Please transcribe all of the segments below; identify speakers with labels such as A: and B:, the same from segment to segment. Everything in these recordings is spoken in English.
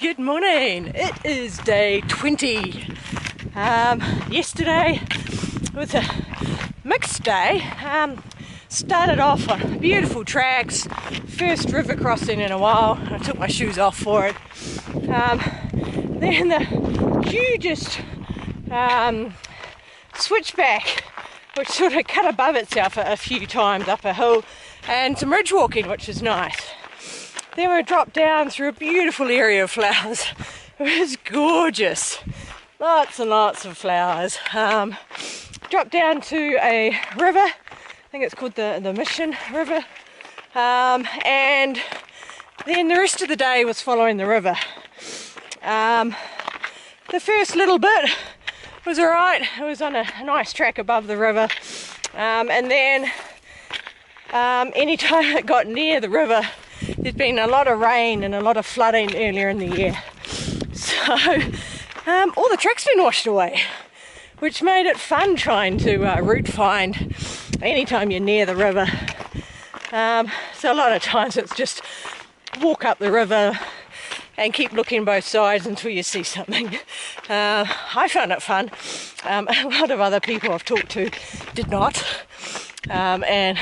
A: Good morning. It is day 20. Yesterday was a mixed day. Started off on beautiful tracks, first river crossing in a while. I took my shoes off for it. Then the hugest switchback, which sort of cut above itself a few times up a hill, and some ridge walking, which is nice. Then we dropped down through a beautiful area of flowers. It was gorgeous. Lots and lots of flowers. Dropped down to a river. I think it's called the Mission River. And then the rest of the day was following the river. The first little bit was alright. It was on a nice track above the river. And then anytime it got near the river, there's been a lot of rain and a lot of flooding earlier in the year. So all the track's been washed away, which made it fun trying to route find anytime you're near the river. So a lot of times it's just walk up the river and keep looking both sides until you see something. I found it fun. A lot of other people I've talked to did not, and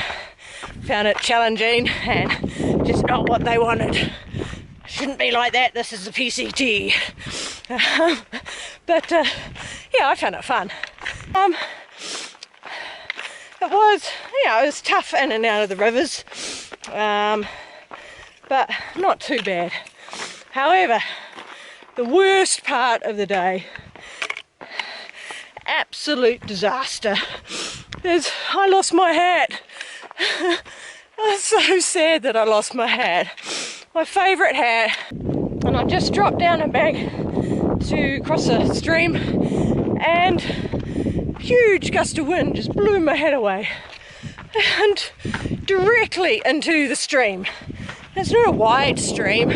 A: found it challenging and just not what they wanted. Shouldn't be like that, this is a PCT. But yeah, I found it fun. It was tough in and out of the rivers, but not too bad. However, the worst part of the day, absolute disaster, is I lost my hat. I was so sad that I lost my hat. My favourite hat. And I just dropped down a bank to cross a stream, and huge gust of wind just blew my hat away and directly into the stream. It's not a wide stream,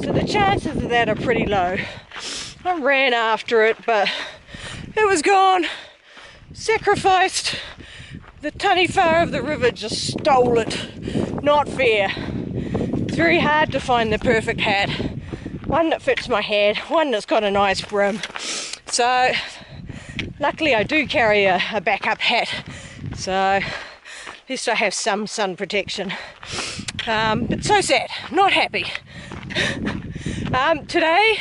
A: so the chances of that are pretty low. I ran after it, but it was gone. Sacrificed. The taniwha of the river just stole it. Not fair. It's very hard to find the perfect hat. One that fits my head, one that's got a nice brim. So luckily I do carry a backup hat, so at least I have some sun protection. But so sad, not happy. Today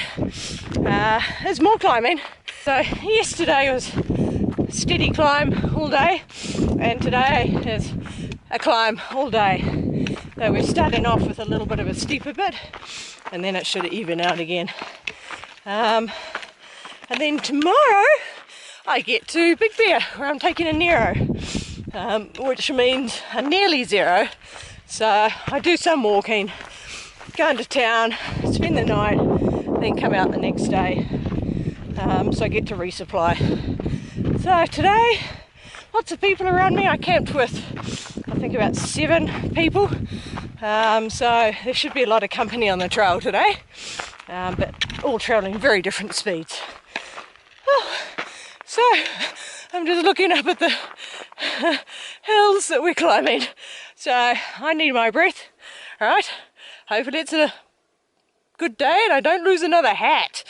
A: is more climbing. So yesterday was a steady climb all day, and today is a climb all day. So we're starting off with a little bit of a steeper bit, and then it should even out again. And then tomorrow I get to Big Bear, where I'm taking a Nero, which means a nearly zero. So I do some walking, go into town, spend the night, then come out the next day. So I get to resupply. So today, lots of people around me. I camped with, I think, about 7 people. So there should be a lot of company on the trail today, but all travelling very different speeds. So I'm just looking up at the hills that we're climbing. So I need my breath. All right, hopefully it's a good day and I don't lose another hat.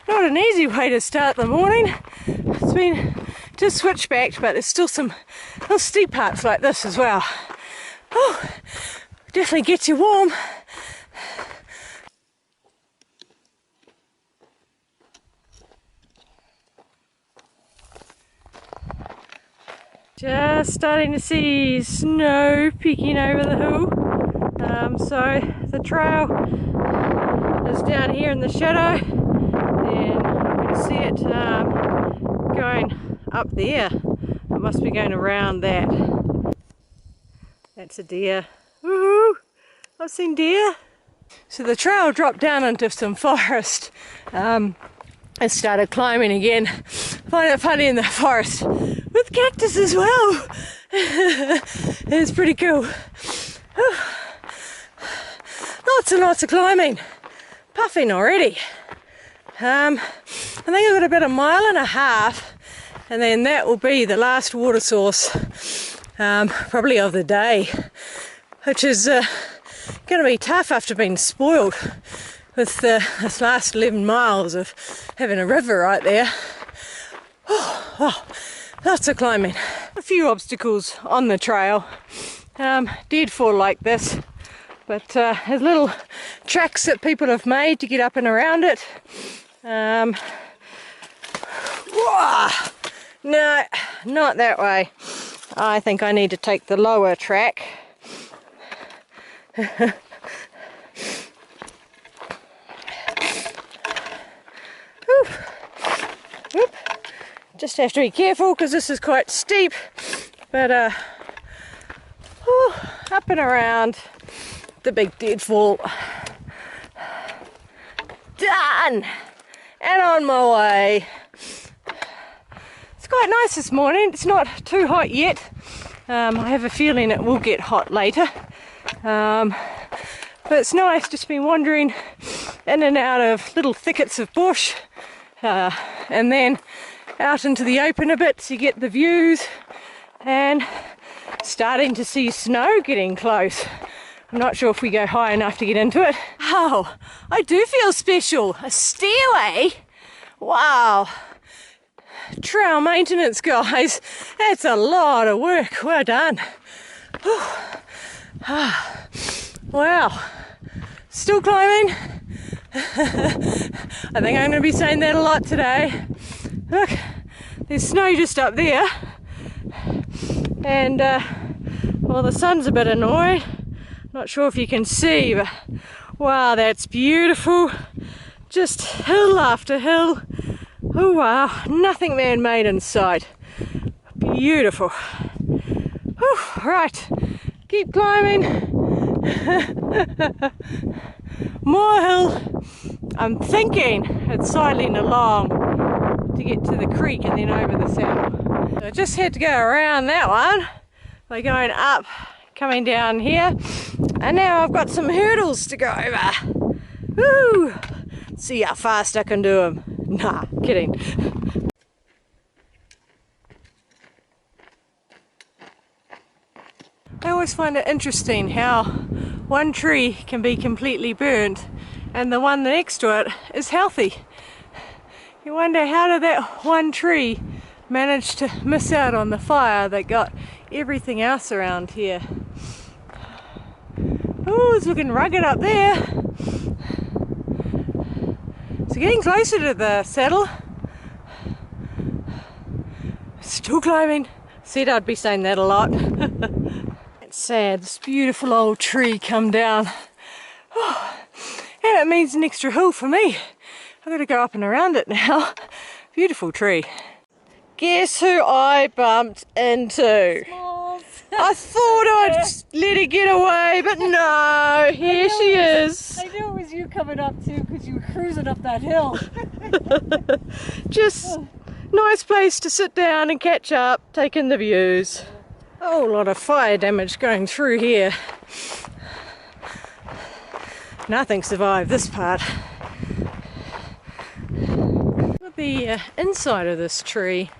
A: Not an easy way to start the morning. It's been just switchbacked, but there's still some little steep parts like this as well. Oh, definitely gets you warm. Just starting to see snow peeking over the hill. So the trail is down here in the shadow, and you can see it going up there. It must be going around that. That's a deer. Woohoo! I've seen deer. So the trail dropped down into some forest. I started climbing again. Find it funny in the forest with cactus as well. It's pretty cool. Lots and lots of climbing. Puffing already. I think I've got about 1.5 miles, and then that will be the last water source, probably of the day, which is going to be tough after being spoiled with this last 11 miles of having a river right there. Oh, lots of climbing. A few obstacles on the trail. Deadfall like this, but there's little tracks that people have made to get up and around it. No, not that way. I think I need to take the lower track. Just have to be careful because this is quite steep, but up and around the big deadfall. Done! And on my way. It's quite nice this morning. It's not too hot yet. I have a feeling it will get hot later. But it's nice just been wandering in and out of little thickets of bush, and then out into the open a bit so you get the views, and starting to see snow getting close. I'm not sure if we go high enough to get into it. Oh, I do feel special. A stairway? Wow. Trail maintenance, guys. That's a lot of work. Well done. Wow. Still climbing. I think I'm going to be saying that a lot today. Look, there's snow just up there. And, well, the sun's a bit annoyed. Not sure if you can see, but wow, that's beautiful. Just hill after hill. Oh wow, nothing man-made in sight. Beautiful. Whew, right, keep climbing. More hill. I'm thinking it's sidling along to get to the creek and then over the saddle. So I just had to go around that one by going up, coming down here, and now I've got some hurdles to go over. Woo! See how fast I can do them. Nah, kidding. I always find it interesting how one tree can be completely burnt and the one next to it is healthy. You wonder, how did that one tree manage to miss out on the fire that got everything else around here? Oh, it's looking rugged up there. So getting closer to the saddle. Still climbing. Said I'd be saying that a lot. It's sad, this beautiful old tree come down. Oh, and it means an extra hill for me. I've got to go up and around it now. Beautiful tree. Guess who I bumped into?
B: Smalls.
A: I thought I'd let her get away, but no, here she is.
B: I knew it was you coming up too, because you were cruising up that hill.
A: Just nice place to sit down and catch up, take in the views. Oh, a lot of fire damage going through here. Nothing survived this part. Look at the inside of this tree.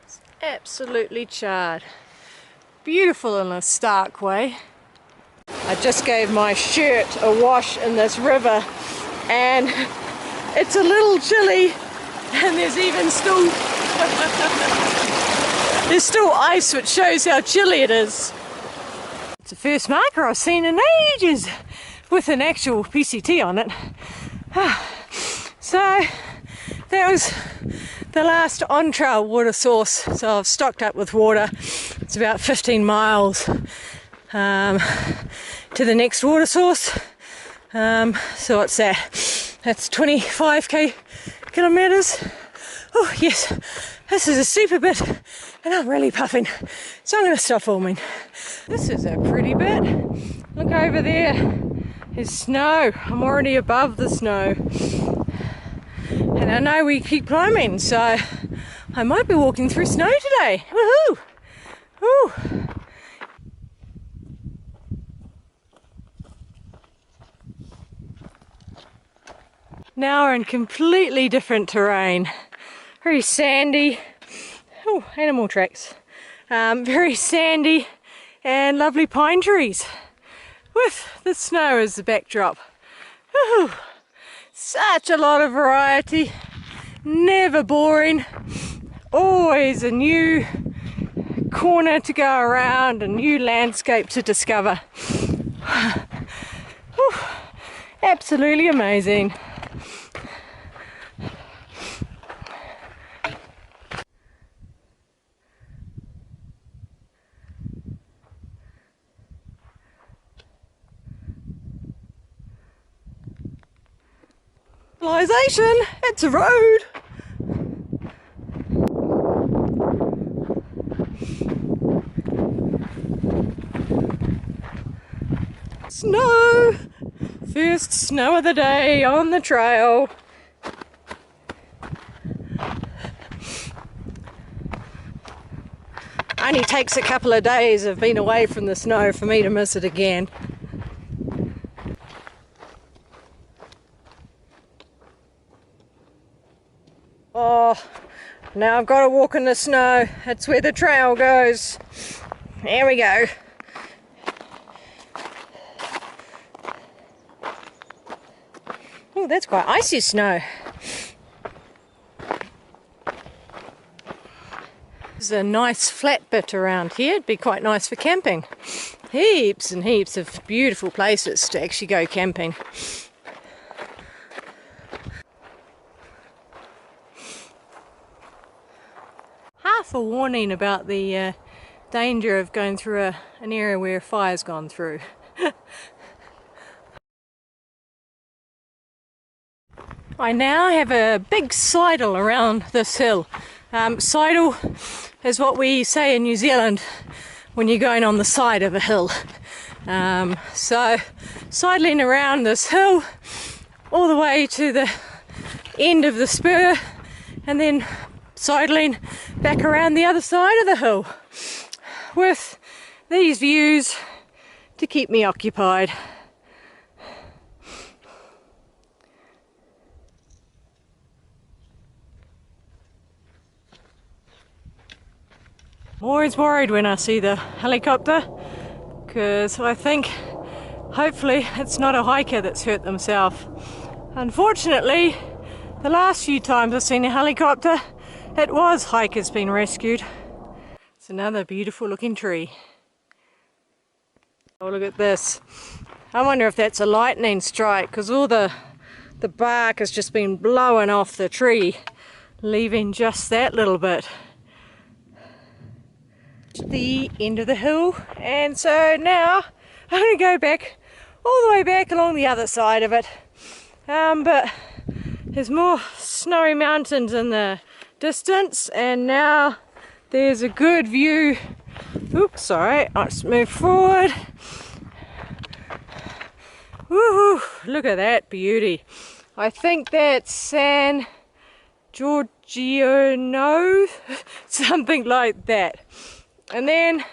A: It's absolutely charred. Beautiful in a stark way. I just gave my shirt a wash in this river and it's a little chilly, and there's even still there's still ice, which shows how chilly it is. It's the first marker I've seen in ages with an actual PCT on it. So that was the last on-trail water source. So I've stocked up with water. It's about 15 miles to the next water source. So what's that? That's 25 kilometers. Oh yes, this is a super bit and I'm really puffing, so I'm going to stop filming. This is a pretty bit. Look over there, there's snow. I'm already above the snow. And I know we keep climbing, so I might be walking through snow today. Woohoo! Woo! Now we're in completely different terrain. Very sandy. Oh, animal tracks. Very sandy and lovely pine trees with the snow as the backdrop. Whew. Such a lot of variety, never boring, always a new corner to go around, a new landscape to discover. Whew. Absolutely amazing. Civilization, it's a road. Snow! First snow of the day on the trail. Only takes a couple of days of being away from the snow for me to miss it again. Oh, now I've got to walk in the snow. That's where the trail goes. There we go. Oh, that's quite icy snow. There's a nice flat bit around here. It'd be quite nice for camping. Heaps and heaps of beautiful places to actually go camping. Half a warning about the danger of going through an area where a fire's gone through. I now have a big sidle around this hill. Sidle is what we say in New Zealand when you're going on the side of a hill. So sidling around this hill all the way to the end of the spur, and then sidling back around the other side of the hill with these views to keep me occupied. I'm always worried when I see the helicopter, because I think hopefully it's not a hiker that's hurt themselves. Unfortunately, the last few times I've seen a helicopter, it was hikers being rescued. It's another beautiful looking tree. Oh, look at this. I wonder if that's a lightning strike, because all the bark has just been blowing off the tree, leaving just that little bit. The end of the hill, and so now I'm going to go back all the way back along the other side of it, but there's more snowy mountains in the distance, and now there's a good view. Oops, sorry, let's move forward. Woohoo, look at that beauty. I think that's San Giorgio, something like that. And then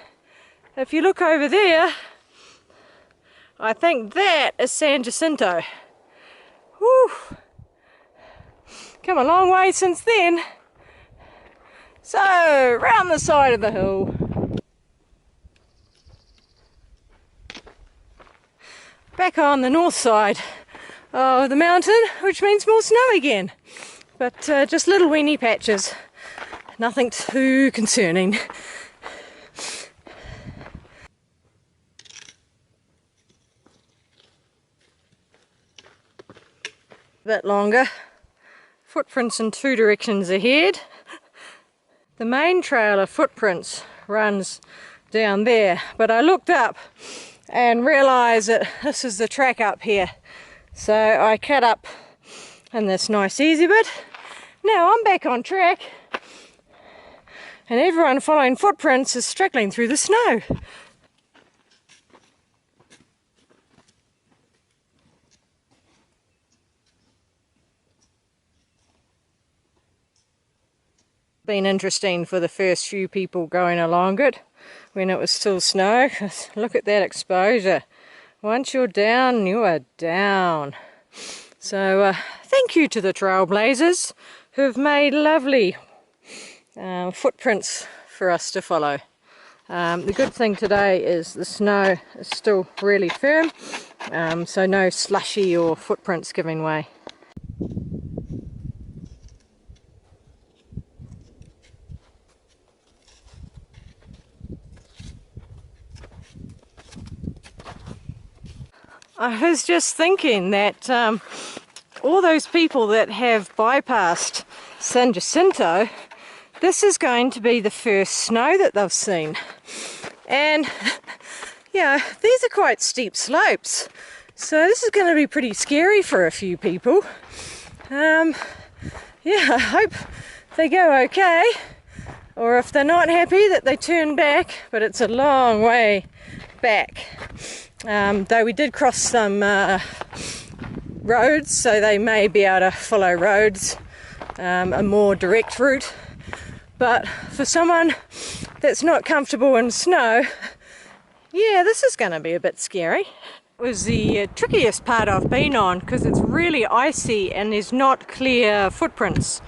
A: if you look over there, I think that is San Jacinto. Whew. Come a long way since then. So, round the side of the hill. Back on the north side of the mountain, which means more snow again. But just little weeny patches. Nothing too concerning. Bit longer. Footprints in two directions ahead. The main trail of footprints runs down there, but I looked up and realised that this is the track up here. So I cut up in this nice easy bit. Now I'm back on track, and everyone following footprints is struggling through the snow. Been interesting for the first few people going along it when it was still snow. Look at that exposure. Once you're down, you are down. So thank you to the trailblazers who've made lovely footprints for us to follow. The good thing today is the snow is still really firm, so no slushy or footprints giving way. I was just thinking that all those people that have bypassed San Jacinto, this is going to be the first snow that they've seen. And, yeah, these are quite steep slopes. So this is going to be pretty scary for a few people. Yeah, I hope they go okay. Or if they're not happy, that they turn back. But it's a long way back. Though we did cross some roads, so they may be able to follow roads, a more direct route. But for someone that's not comfortable in snow, yeah, this is going to be a bit scary. It was the trickiest part I've been on because it's really icy and there's not clear footprints.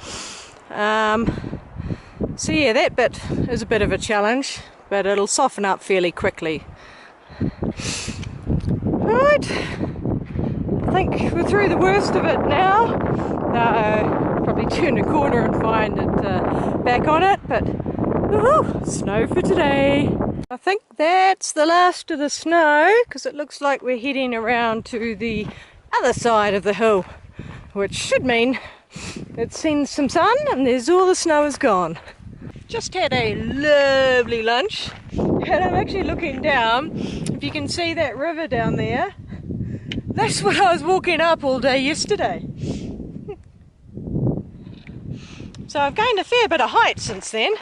A: So yeah, that bit is a bit of a challenge, but it'll soften up fairly quickly. Right, I think we're through the worst of it now. Probably turn a corner and find it back on it, but woohoo, snow for today. I think that's the last of the snow because it looks like we're heading around to the other side of the hill, which should mean it's seen some sun and there's all the snow is gone. Just had a lovely lunch and I'm actually looking down. If you can see that river down there, that's what I was walking up all day yesterday. So I've gained a fair bit of height since then.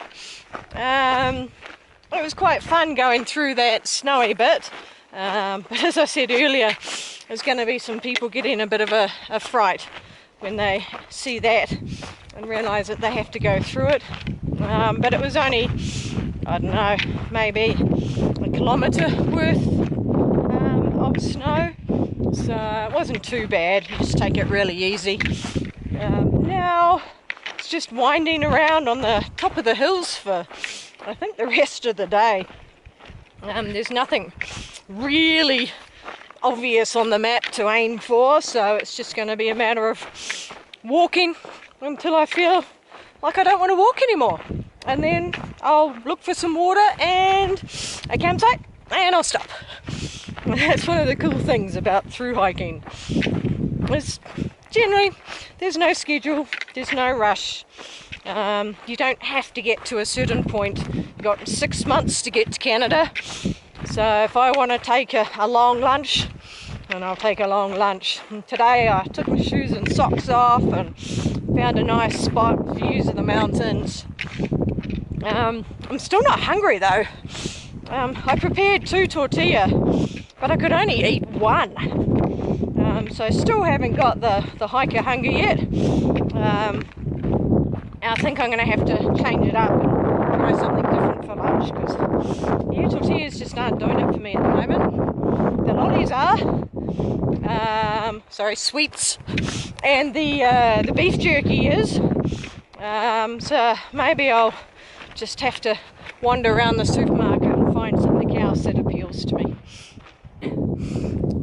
A: It was quite fun going through that snowy bit, but as I said earlier, there's going to be some people getting a bit of a fright when they see that and realise that they have to go through it. But it was only, I don't know, maybe a kilometre worth of snow, so it wasn't too bad. You just take it really easy. Now it's just winding around on the top of the hills for, I think, the rest of the day. There's nothing really obvious on the map to aim for, so it's just going to be a matter of walking until I feel like I don't want to walk anymore, and then I'll look for some water and a campsite and I'll stop. That's one of the cool things about through hiking, is generally there's no schedule, there's no rush. You don't have to get to a certain point. You've got 6 months to get to Canada, so if I want to take a long lunch, then I'll take a long lunch. And today I took my shoes and socks off and found a nice spot, views of the mountains. I'm still not hungry though. I prepared 2 tortillas, but I could only eat 1. So I still haven't got the hiker hunger yet. I think I'm going to have to change it up and try something different for lunch, because tortillas just aren't doing it for me at the moment. The lollies are. Sorry, sweets. And the beef jerky is. So maybe I'll just have to wander around the supermarket and find something else that appeals to me.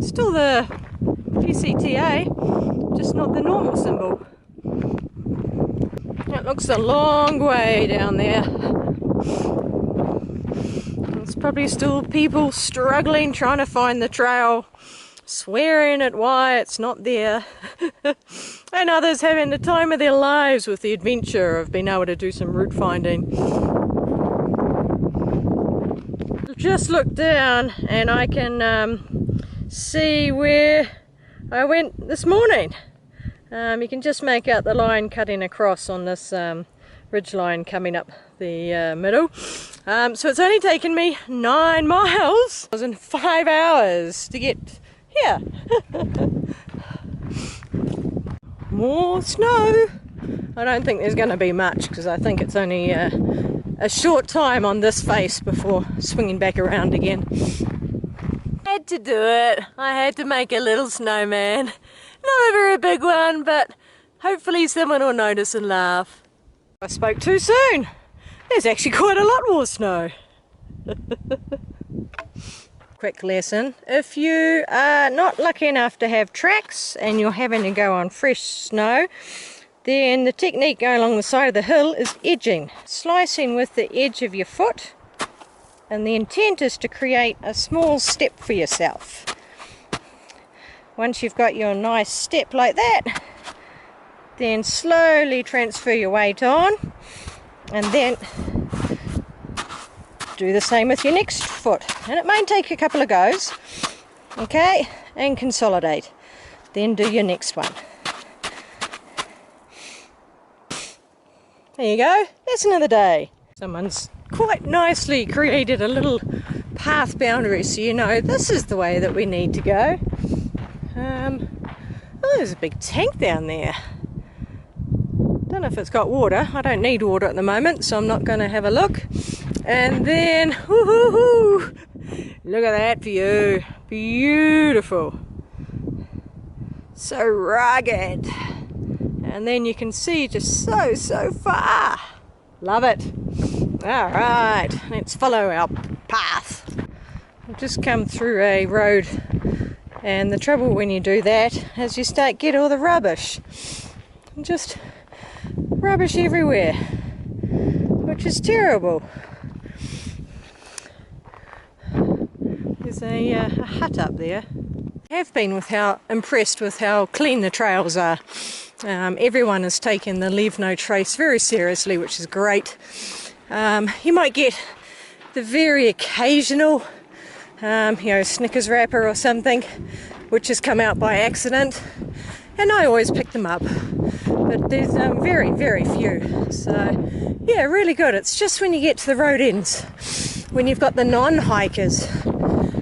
A: Still the PCTA, just not the normal symbol. It looks a long way down there. There's probably still people struggling trying to find the trail, swearing at why it's not there, and others having the time of their lives with the adventure of being able to do some route finding. I've just looked down and I can see where I went this morning. You can just make out the line cutting across on this ridge line coming up the middle. So it's only taken me 9 miles. It was in 5 hours to get here. More snow. I don't think there's going to be much because I think it's only a short time on this face before swinging back around again. I had to do it. I had to make a little snowman. Not a very big one, but hopefully someone will notice and laugh. I spoke too soon. There's actually quite a lot more snow. Quick lesson, if you are not lucky enough to have tracks and you're having to go on fresh snow, then the technique going along the side of the hill is edging, slicing with the edge of your foot, and the intent is to create a small step for yourself. Once you've got your nice step like that, then slowly transfer your weight on, and then do the same with your next foot. And it may take a couple of goes, okay, and consolidate. Then do your next one. There you go, lesson of the day. Someone's quite nicely created a little path boundary so you know this is the way that we need to go. Oh, there's a big tank down there. Don't know if it's got water. I don't need water at the moment, so I'm not going to have a look. And then, whoo-hoo-hoo, look at that view. Beautiful. So rugged. And then you can see just so far. Love it. All right, let's follow our path. We've just come through a road, and the trouble when you do that is you start get all the rubbish. Just rubbish everywhere, which is terrible. There's a hut up there. I have been impressed with how clean the trails are. Everyone has taken the leave no trace very seriously, which is great. You might get the very occasional Snickers wrapper or something which has come out by accident, and I always pick them up, but there's very few. So yeah, really good. It's just when you get to the road ends, when you've got the non-hikers,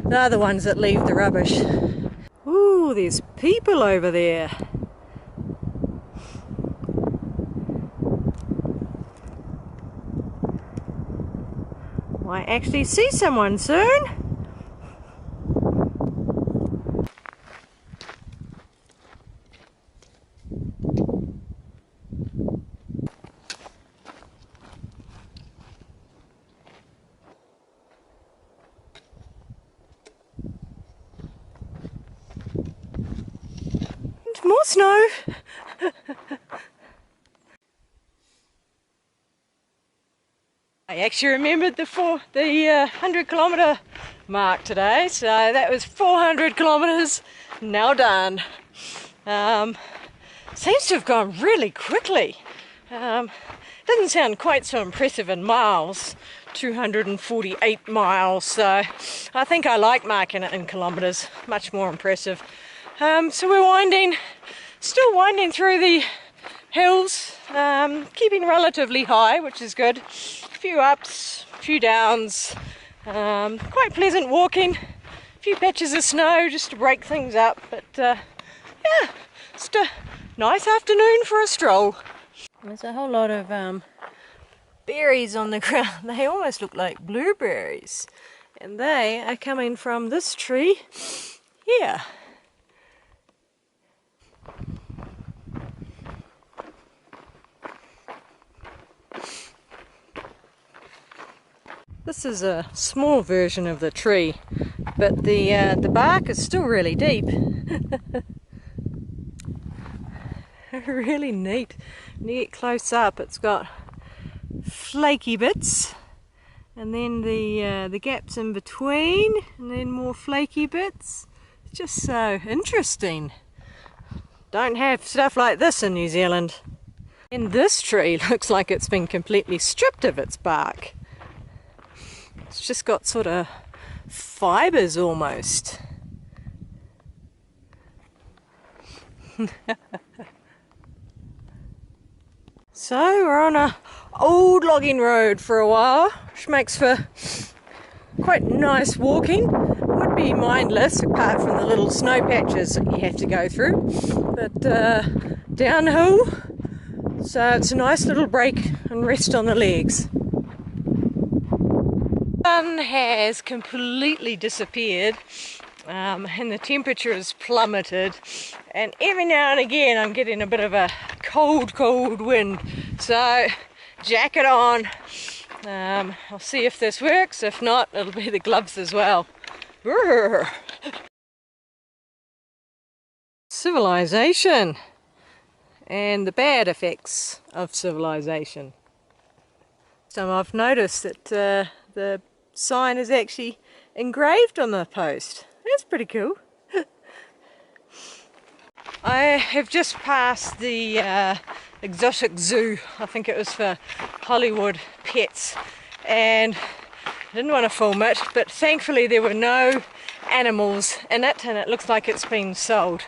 A: they're the ones that leave the rubbish. Ooh, there's people over there. Might actually see someone soon. And more snow. I actually remembered the 100-kilometre mark today, so that was 400 kilometres now done. Seems to have gone really quickly. Doesn't sound quite so impressive in miles, 248 miles, so I think I like marking it in kilometres, much more impressive. So we're still winding through the hills, keeping relatively high, which is good. A few ups, a few downs, quite pleasant walking, a few patches of snow just to break things up, but yeah, just a nice afternoon for a stroll. There's a whole lot of berries on the ground. They almost look like blueberries, and they are coming from this tree here. This is a small version of the tree, but the bark is still really deep. Really neat. When you get close up, it's got flaky bits, and then the gaps in between, and then more flaky bits. It's just so interesting. Don't have stuff like this in New Zealand. And this tree looks like it's been completely stripped of its bark. It's just got sort of fibres almost. So we're on a old logging road for a while, which makes for quite nice walking. Would be mindless apart from the little snow patches that you have to go through, but downhill, so it's a nice little break and rest on the legs. The sun has completely disappeared, and the temperature has plummeted, and every now and again I'm getting a bit of a cold wind, so jacket on, I'll see if this works. If not, it'll be the gloves as well. Brrr. Civilization and the bad effects of civilization. So I've noticed that the sign is actually engraved on the post. That's pretty cool. I have just passed the exotic zoo. I think it was for Hollywood pets, and I didn't want to film it, but thankfully there were no animals in it, and it looks like it's been sold.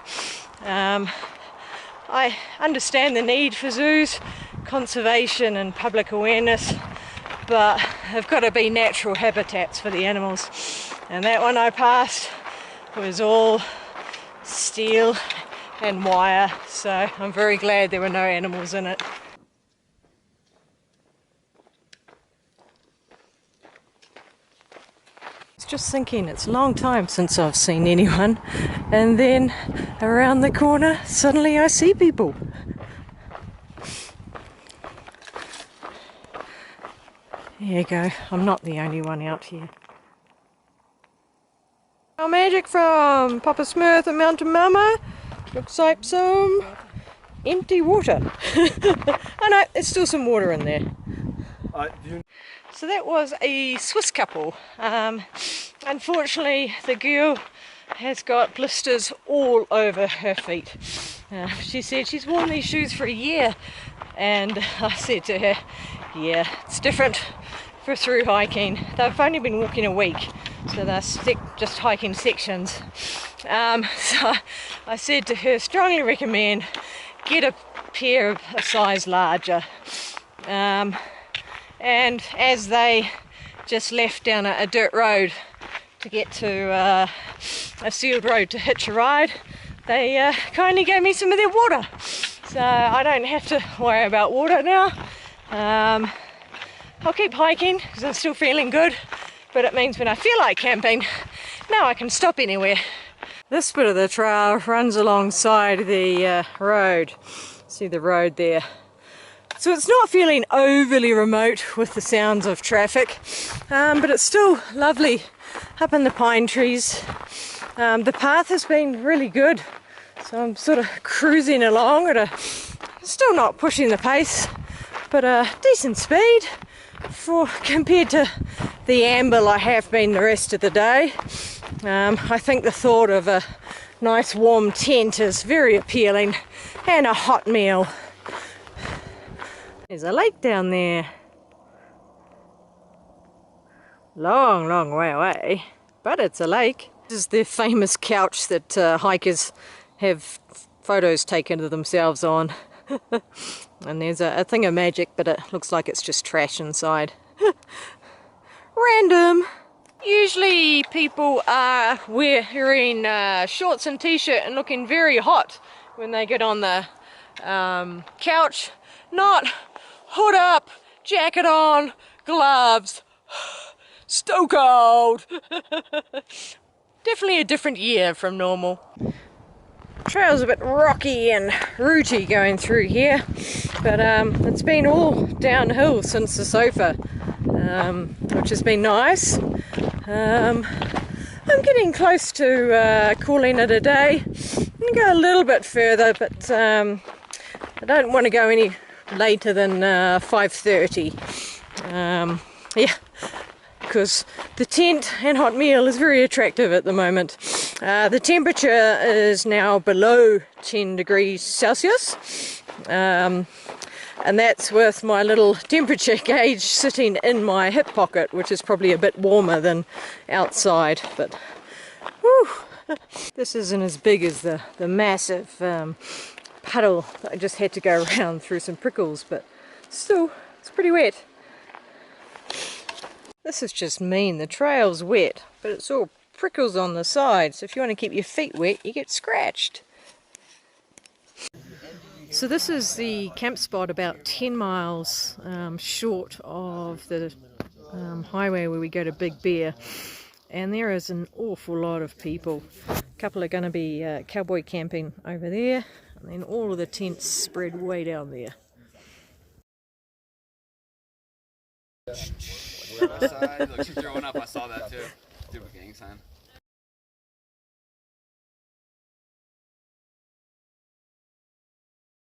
A: I understand the need for zoos, conservation and public awareness, but they've got to be natural habitats for the animals. And that one I passed was all steel and wire, so I'm very glad there were no animals in it. Just thinking, it's a long time since I've seen anyone, and then around the corner suddenly I see people. There you go, I'm not the only one out here. Our magic from Papa Smurf and Mountain Mama. Looks like some empty water. Oh no, there's still some water in there. So that was a Swiss couple. Unfortunately, the girl has got blisters all over her feet. She said she's worn these shoes for a year, and I said to her, yeah, it's different for through hiking. They've only been walking a week, so they're just hiking sections. So I said to her, strongly recommend get a pair of a size larger. And as they just left down a dirt road to get to a sealed road to hitch a ride, they kindly gave me some of their water. So I don't have to worry about water now. I'll keep hiking because I'm still feeling good, but it means when I feel like camping, now I can stop anywhere. This bit of the trail runs alongside the road. See the road there. So it's not feeling overly remote with the sounds of traffic, but it's still lovely up in the pine trees. The path has been really good, so I'm sort of cruising along at still not pushing the pace, but a decent speed compared to the amble I have been the rest of the day. I think the thought of a nice warm tent is very appealing, and a hot meal. There's a lake down there. Long, long way away, but it's a lake. This is the famous couch that hikers have photos taken of themselves on. And there's a thing of magic, but it looks like it's just trash inside. Random. Usually people are wearing shorts and t-shirt and looking very hot when they get on the couch. Not hood up, jacket on, gloves, stow cold. Definitely a different year from normal. Trail's a bit rocky and rooty going through here, but it's been all downhill since the sofa, which has been nice. I'm getting close to calling it a day. I'm going to go a little bit further, but I don't want to go any later than 5:30. Yeah, because the tent and hot meal is very attractive at the moment. The temperature is now below 10 degrees Celsius, and that's with my little temperature gauge sitting in my hip pocket, which is probably a bit warmer than outside, but whew, this isn't as big as the massive puddle that I just had to go around through some prickles, but still, it's pretty wet. This is just mean. The trail's wet, but it's all prickles on the side, so if you want to keep your feet wet, you get scratched. So this is the camp spot about 10 miles short of the highway where we go to Big Bear, and there is an awful lot of people. A couple are going to be cowboy camping over there, and then all of the tents spread way down there.
C: West side. Look, she's throwing up. I saw that too. Stupid gang sign.